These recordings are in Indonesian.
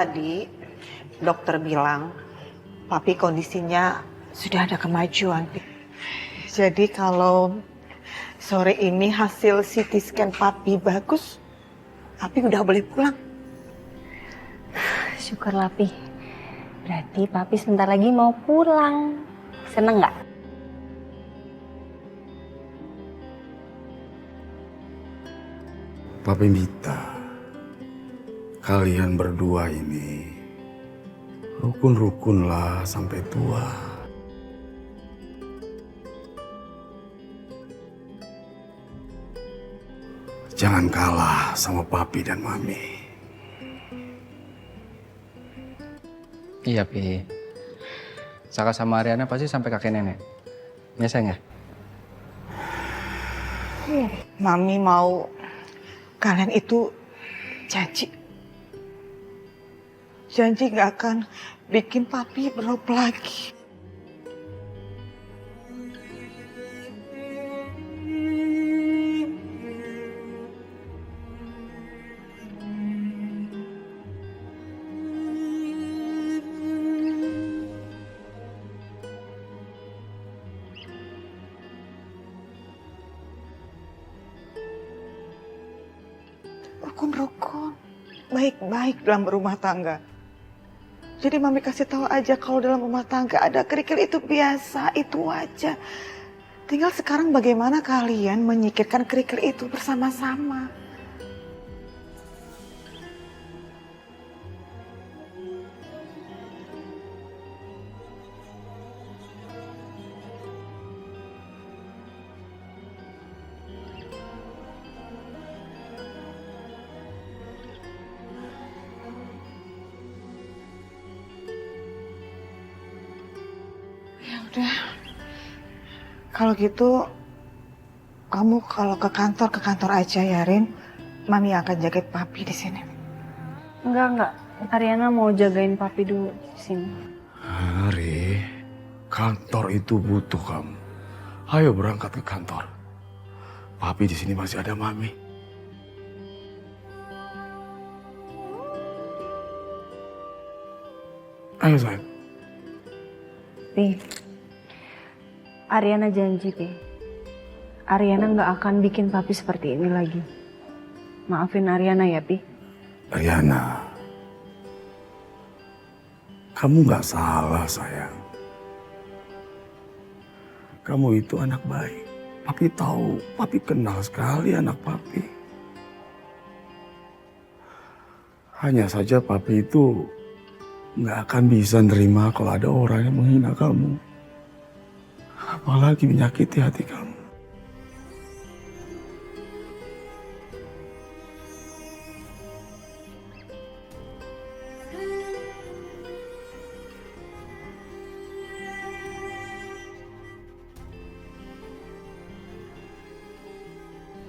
tadi dokter bilang papi kondisinya sudah ada kemajuan. Jadi kalau sore ini hasil CT scan papi bagus, papi udah boleh pulang. Syukurlah, Pi. Berarti papi sebentar lagi mau pulang. Seneng nggak? Papi minta kalian berdua ini rukun-rukunlah sampai tua. Jangan kalah sama papi dan mami. Iya, Pi. Saka sama Ariana pasti sampai kakek nenek. Ya, sayang ya? Mami mau kalian itu janji gak akan bikin papi berop lagi. Rukun-rukun, baik-baik dalam berumah tangga. Jadi mami kasih tahu aja kalau dalam rumah tangga ada kerikil itu biasa, itu aja. Tinggal sekarang bagaimana kalian menyingkirkan kerikil itu bersama-sama. Ya udah, kalau gitu kamu kalau ke kantor aja ya Rin. Mami akan jaga papi di sini. Enggak. Ariana mau jagain papi dulu di sini. Hari, kantor itu butuh kamu. Ayo berangkat ke kantor. Papi di sini masih ada mami. Ayo sayang. Pi, Ariana janji, Pi. Ariana nggak akan bikin papi seperti ini lagi. Maafin Ariana ya, Pi. Ariana, kamu nggak salah sayang. Kamu itu anak baik. Papi tahu, papi kenal sekali anak papi. Hanya saja papi itu nggak akan bisa nerima kalau ada orang yang menghina kamu. Apalagi menyakiti hati kamu.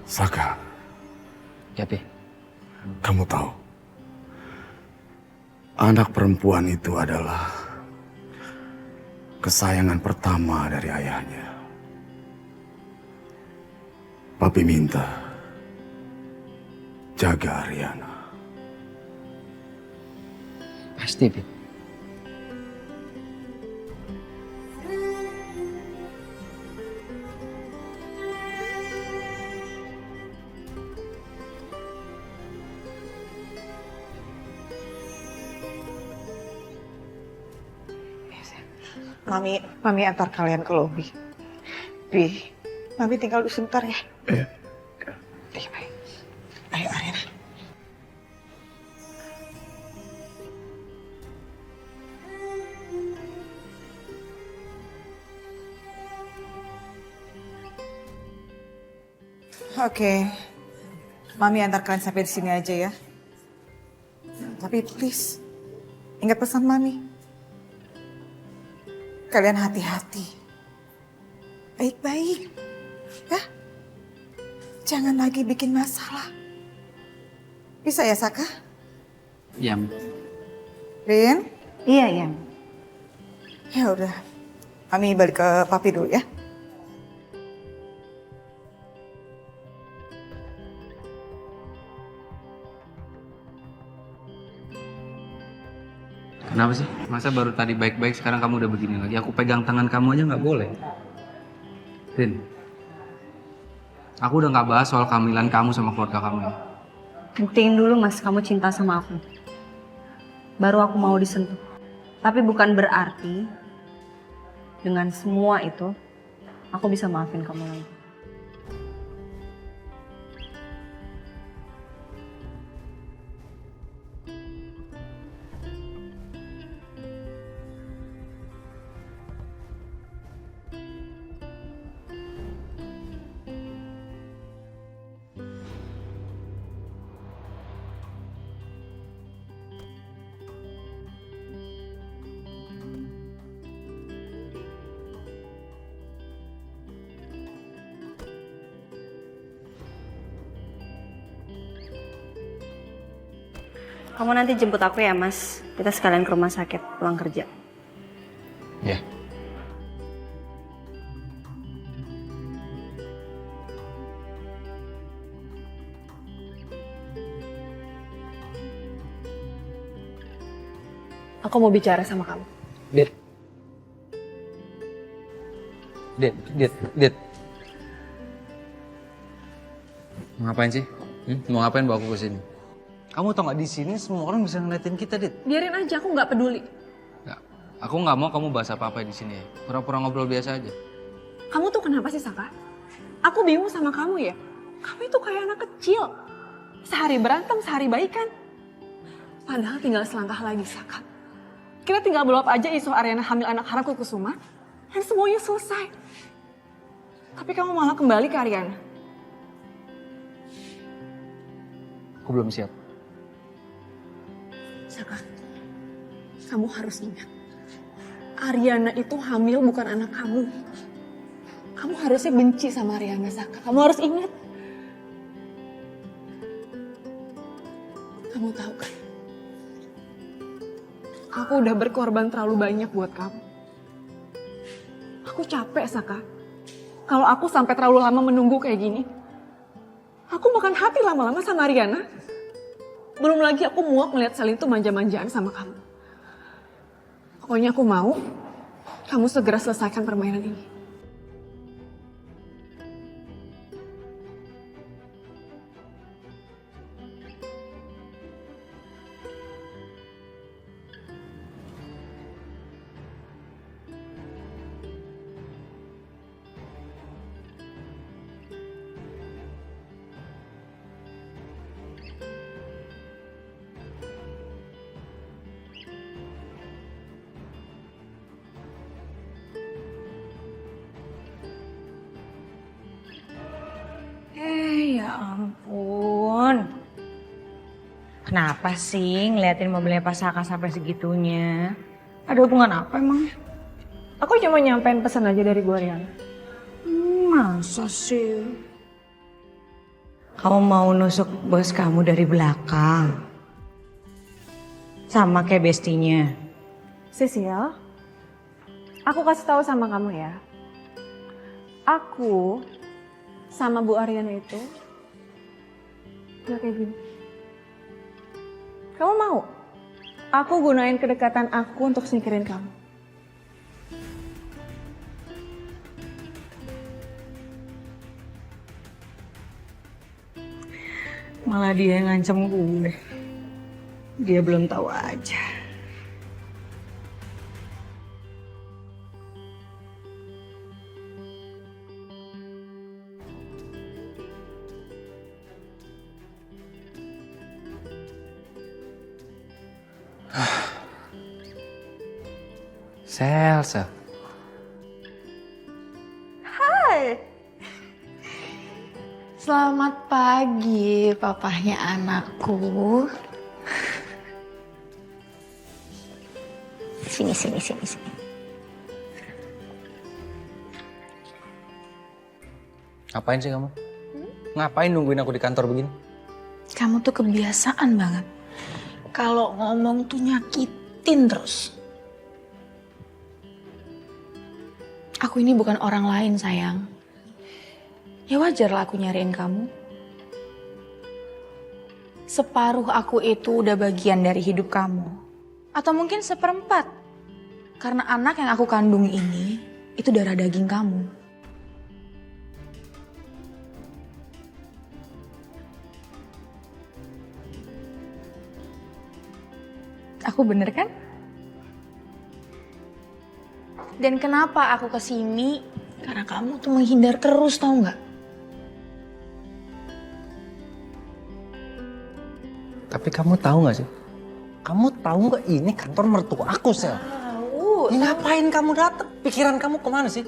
Saka, Ya, Pi. kamu tahu, anak perempuan itu adalah kesayangan pertama dari ayahnya. Papi minta jaga Ariana. Pasti, Pi. Mami antar kalian ke lobi. Pi, mami tinggal dulu sebentar ya. Iya. Baik. Ayo Ariana. Oke, mami antar kalian sampai di sini aja ya. Tapi please, ingat pesan mami. Kalian hati-hati. Baik-baik. Ya. Jangan lagi bikin masalah. Bisa ya, Saka? Ya, Rin? Iya, Yang. Ya udah. Mami balik ke papi dulu ya. Kenapa sih? Masa baru tadi baik-baik sekarang kamu udah begini lagi? Aku pegang tangan kamu aja nggak boleh. Rin, aku udah nggak bahas soal kehamilan kamu sama keluarga kamu. Buktiin dulu mas, kamu cinta sama aku. Baru aku mau disentuh. Tapi bukan berarti dengan semua itu aku bisa maafin kamu lagi. Kamu nanti jemput aku ya mas, kita sekalian ke rumah sakit pulang kerja. Ya. Aku mau bicara sama kamu. Dit. Mau ngapain sih? Mau ngapain bawa aku ke sini? Kamu tau gak di sini semua orang bisa ngeliatin kita, Dit? Biarin aja, aku nggak peduli. Nggak. Aku nggak mau kamu bahas apa-apa di sini. Pura-pura ngobrol biasa aja. Kamu tuh kenapa sih Saka? Aku bingung sama kamu ya. Kamu itu kayak anak kecil. Sehari berantem, sehari baikan. Padahal tinggal selangkah lagi Saka. Kita tinggal blow up aja isu Ariana hamil anak haram ke Kusuma. Dan semuanya selesai. Tapi kamu malah kembali ke Ariana. Aku belum siap. Saka, kamu harus ingat. Ariana itu hamil bukan anak kamu. Kamu harusnya benci sama Ariana, Saka. Kamu harus ingat. Kamu tahu kan? Aku udah berkorban terlalu banyak buat kamu. Aku capek, Saka. Kalau aku sampai terlalu lama menunggu kayak gini, aku makan hati lama-lama sama Ariana. Belum lagi aku muak melihat Selin tuh manja-manjaan sama kamu. Pokoknya aku mau kamu segera selesaikan permainan ini. Ya ampun. Kenapa sih ngeliatin mobilnya Pak Saka sampai segitunya? Ada hubungan apa emang? Aku cuma nyampein pesan aja dari gue, Ariana. Masa sih? Kamu mau nusuk bos kamu dari belakang? Sama kayak bestinya. Sisil, aku kasih tahu sama kamu ya. Aku sama Bu Ariana itu gak kayak gini. Kamu mau? Aku gunain kedekatan aku untuk singkirin kamu. Malah dia yang ngancem gue. Dia belum tahu aja. Sel. Selamat pagi, papahnya anakku. Sini. Ngapain sih kamu? Ngapain nungguin aku di kantor begini? Kamu tuh kebiasaan banget. Kalau ngomong tuh nyakitin terus. Aku ini bukan orang lain, sayang. Ya wajar lah aku nyariin kamu. Separuh aku itu udah bagian dari hidup kamu. Atau mungkin seperempat. Karena anak yang aku kandung ini, itu darah daging kamu. Aku bener kan? Dan kenapa aku kesini? Karena kamu tuh menghindar terus, tau nggak? Tapi kamu tahu nggak sih? Kamu tahu nggak ini kantor mertua aku, Sel? Tahu. Ngapain kamu datang? Pikiran kamu kemana sih?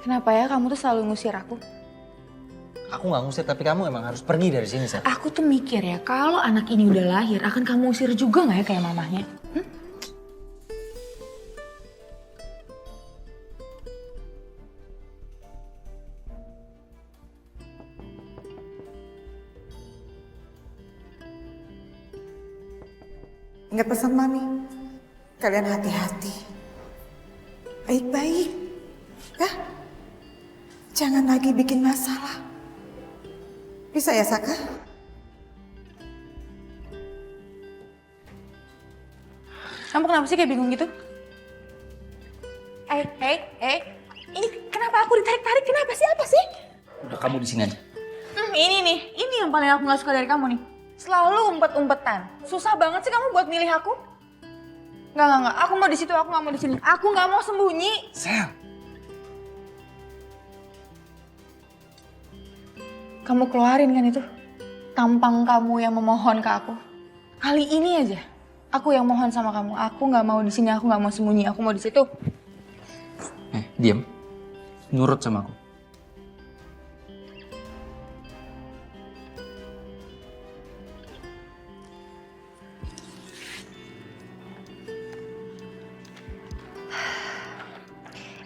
Kenapa ya kamu tuh selalu ngusir aku? Aku nggak ngusir, tapi kamu emang harus pergi dari sini, Sel. Aku tuh mikir ya, kalau anak ini udah lahir, akan kamu usir juga nggak ya kayak mamahnya? Ingat pesan Mami, kalian hati-hati. Baik-baik, ya. Jangan lagi bikin masalah. Bisa ya, Saka? Kamu kenapa sih kayak bingung gitu? Ini kenapa aku ditarik-tarik? Kenapa sih? Apa sih? Udah, kamu di sini aja. Ini nih, ini yang paling aku gak suka dari kamu nih. Selalu umpet-umpetan. Susah banget sih kamu buat milih aku. Enggak. Aku mau di situ, aku gak mau di sini. Aku gak mau sembunyi. Sel. Kamu keluarin kan itu tampang kamu yang memohon ke aku. Kali ini aja, aku yang mohon sama kamu. Aku nggak mau di sini, aku nggak mau sembunyi. Aku mau di situ. Diam. Nurut sama aku.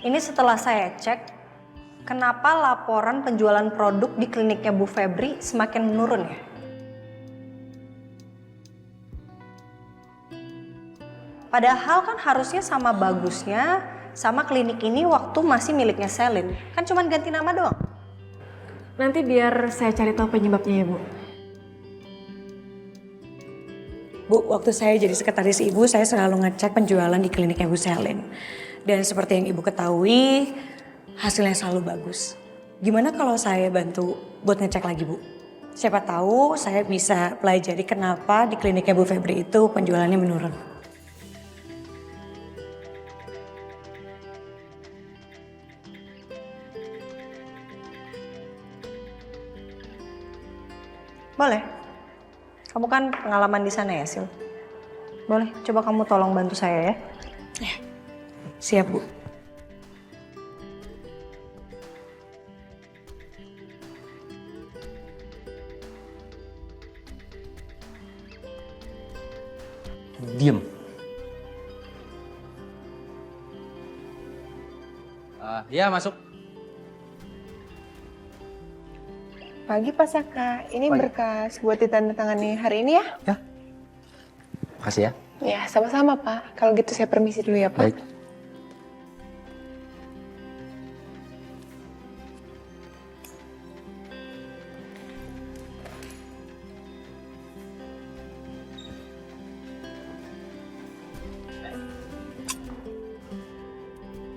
Ini setelah saya cek, kenapa laporan penjualan produk di kliniknya Bu Febri semakin menurun ya? Padahal kan harusnya sama bagusnya sama klinik ini waktu masih miliknya Selin. Kan cuma ganti nama doang. Nanti biar saya cari tahu penyebabnya ya, Bu. Bu, waktu saya jadi sekretaris Ibu, saya selalu ngecek penjualan di kliniknya Bu Selin. Dan seperti yang Ibu ketahui, hasilnya selalu bagus. Gimana kalau saya bantu buat ngecek lagi, Bu? Siapa tahu saya bisa pelajari kenapa di kliniknya Bu Febri itu penjualannya menurun. Boleh. Kamu kan pengalaman di sana ya, Sil? Boleh, coba kamu tolong bantu saya ya. Siap, Bu. Diem. Ya, masuk. Pagi Pak Saka, ini berkas buat ditandatangani hari ini ya? Makasih ya. Ya, sama-sama Pak. Kalau gitu saya permisi dulu ya Pak. Baik.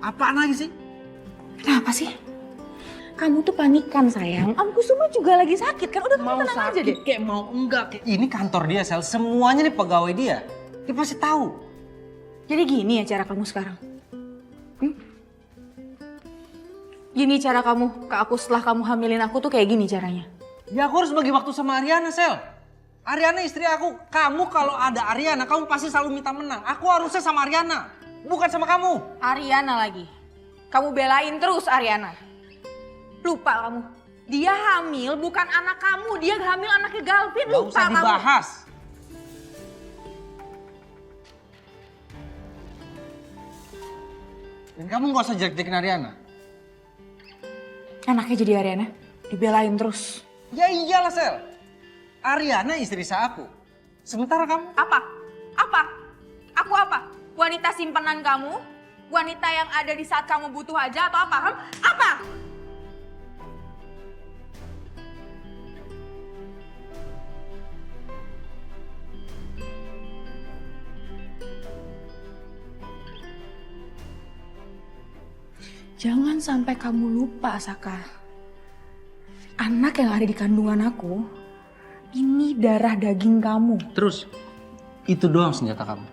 Apaan lagi sih? Kenapa sih? Kamu tuh panikan sayang. Om Kusuma juga lagi sakit kan? Udah kamu tenang aja deh. Kayak mau enggak. Ini kantor dia, Sel. Semuanya nih pegawai dia. Dia pasti tahu. Jadi gini ya cara kamu sekarang? Gini cara kamu ke aku setelah kamu hamilin aku tuh kayak gini caranya? Ya aku harus bagi waktu sama Ariana, Sel. Ariana istri aku. Kamu kalau ada Ariana, kamu pasti selalu minta menang. Aku harusnya sama Ariana, bukan sama kamu. Ariana lagi. Kamu belain terus Ariana. Lupa kamu. Dia hamil bukan anak kamu. Dia hamil anaknya Galvin. Gak Lupa usah kamu. dibahas. Dan kamu gak usah jelek-jelekin Ariana. Anaknya jadi Ariana. Dibelain terus. Ya iyalah, Sel. Ariana istri aku. Sementara kamu? Apa? Apa? Aku apa? Wanita simpanan kamu? Wanita yang ada di saat kamu butuh aja atau apa? Apa? Jangan sampai kamu lupa, Saka. Anak yang ada di kandungan aku, ini darah daging kamu. Terus, itu doang senjata kamu.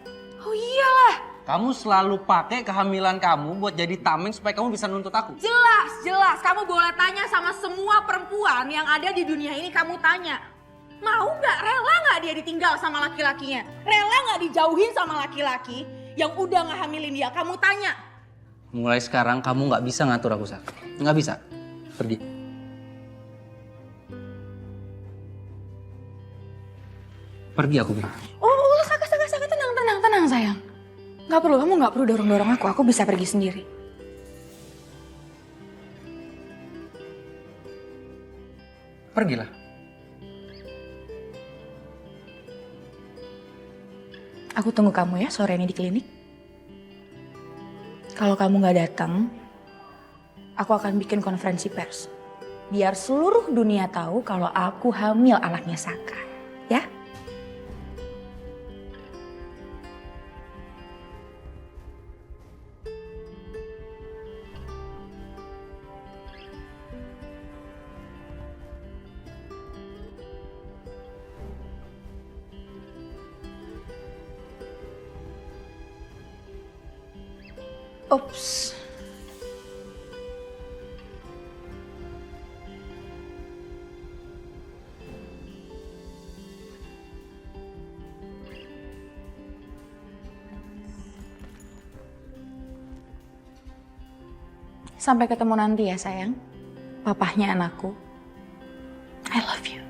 Oh iyalah. Kamu selalu pakai kehamilan kamu buat jadi tameng supaya kamu bisa nuntut aku. Jelas. Kamu boleh tanya sama semua perempuan yang ada di dunia ini, kamu tanya. Mau nggak, rela nggak dia ditinggal sama laki-lakinya? Rela nggak dijauhin sama laki-laki yang udah ngehamilin dia? Kamu tanya. Mulai sekarang kamu nggak bisa ngatur aku, Sak. Nggak bisa. Pergi. Pergi aku bilang. Oh, Saka, tenang sayang. Kamu nggak perlu dorong-dorong aku bisa pergi sendiri. Pergilah. Aku tunggu kamu ya sore ini di klinik. Kalau kamu nggak datang, aku akan bikin konferensi pers. Biar seluruh dunia tahu kalau aku hamil anaknya Saka. Ya? Ops. Sampai ketemu nanti ya sayang. Papahnya anakku. I love you.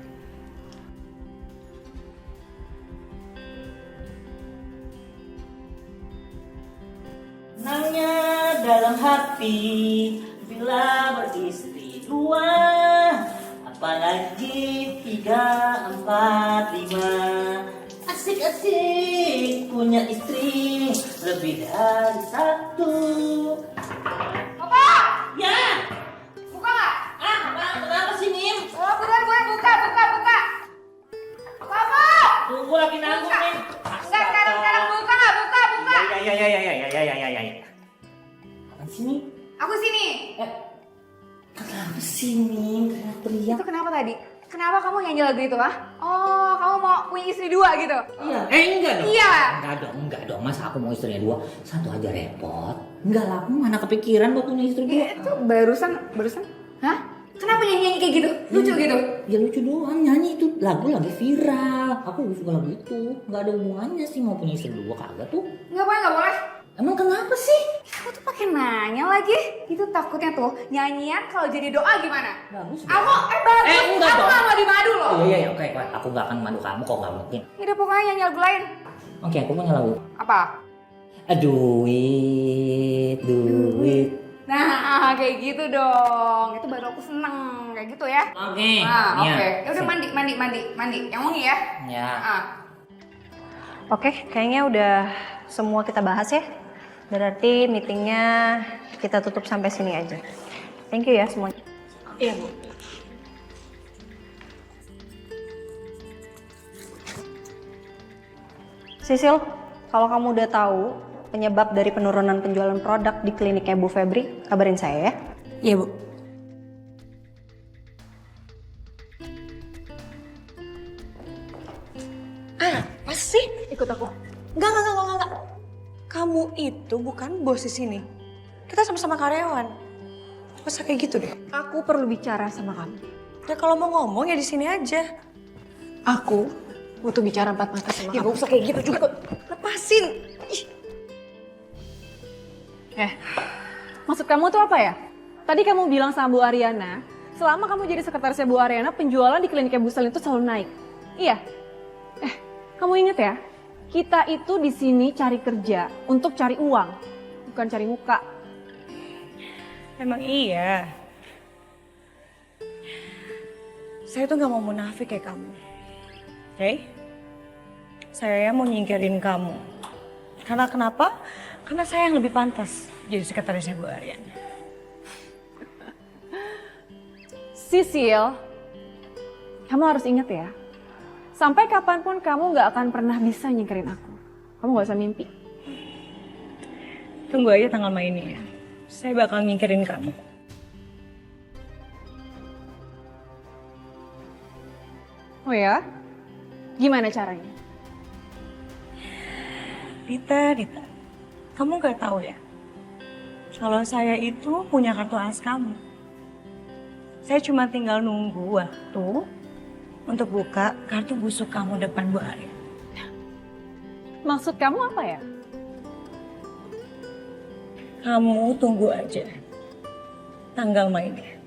Senangnya dalam hati bila beristri dua, apalagi 3, 4, 5. Asik-asik punya istri lebih dari 1. Papa! Ya, Buka nggak? kenapa sih Nim? Oh, buruan gue buka. Papa! Tunggu lagi nanggung Nim. Enggak, sekarang buka. Ya. Apaan sih Nim? Aku sini. Kenapa sih Nim? Teriak-teriak. Itu kenapa tadi? Kenapa kamu nyanyi lagu itu, ah? Oh, kamu mau punya istri 2 gitu? Iya. Enggak dong. Iya. Enggak dong. Masa aku mau istrinya 2? 1 aja repot. Enggak lah, aku mana kepikiran buat punya istri 2. Itu barusan? Hah? Kenapa nyanyi kayak gitu? Lucu gitu? Ya lucu doang, nyanyi itu lagu lagi viral. Aku suka lagu itu. Enggak ada hubungannya sih mau punya istri 2 kagak tuh. Nggak boleh. Emang kenapa sih? Kamu tuh pakai nanya lagi. Itu takutnya tuh nyanyian kalau jadi doa gimana? Bagus. Aku bagus. Enggak Aku dong. nggak mau dimadu loh. Iya, oke. Aku nggak akan madu kamu kok, nggak mungkin. Udah pokoknya nyanyi lagu lain. Oke, aku punya lagu. Apa? Duit. Nah, kayak gitu dong. Itu baru aku seneng. Kayak gitu ya. Oke. Nah, Iya. oke. Ya udah mandi. Yang wangi ya. Ya. Oke, kayaknya udah semua kita bahas ya. Berarti meetingnya kita tutup sampai sini aja. Thank you ya semuanya. Iya, Bu. Sisil, kalau kamu udah tahu penyebab dari penurunan penjualan produk di kliniknya Bu Febri, kabarin saya ya. Iya, Bu. Apa sih? Ikut aku. Enggak. Kamu itu bukan bos di sini. Kita sama-sama karyawan. Masa kayak gitu deh? Aku perlu bicara sama kamu. Ya kalau mau ngomong ya di sini aja. Aku butuh bicara 4 mata sama Ya kamu. gak usah kayak gitu juga. Lepasin. Ih. Maksud kamu tuh apa ya? Tadi kamu bilang sama Bu Ariana, selama kamu jadi sekretarisnya Bu Ariana, penjualan di kliniknya Bu Selin itu selalu naik. Iya. Kamu inget ya? Kita itu di sini cari kerja untuk cari uang, bukan cari muka. Emang iya. Saya tuh gak mau munafik kayak kamu. Oke? Saya mau nyingkirin kamu. Karena kenapa? Karena saya yang lebih pantas jadi sekretarisnya Bu Ariana. Sisil, kamu harus inget ya, sampai kapanpun kamu gak akan pernah bisa nyingkirin aku. Kamu gak usah mimpi. Tunggu aja tanggal mainnya ya. saya bakal nyingkirin kamu. Oh ya? Gimana caranya? Dita, kamu gak tahu ya? Kalau saya itu punya kartu as kamu. Saya cuma tinggal nunggu waktu untuk buka kartu busuk kamu depan Bu Arya. Maksud kamu apa ya? Kamu tunggu aja tanggal mainnya.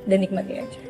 Dan nikmati aja.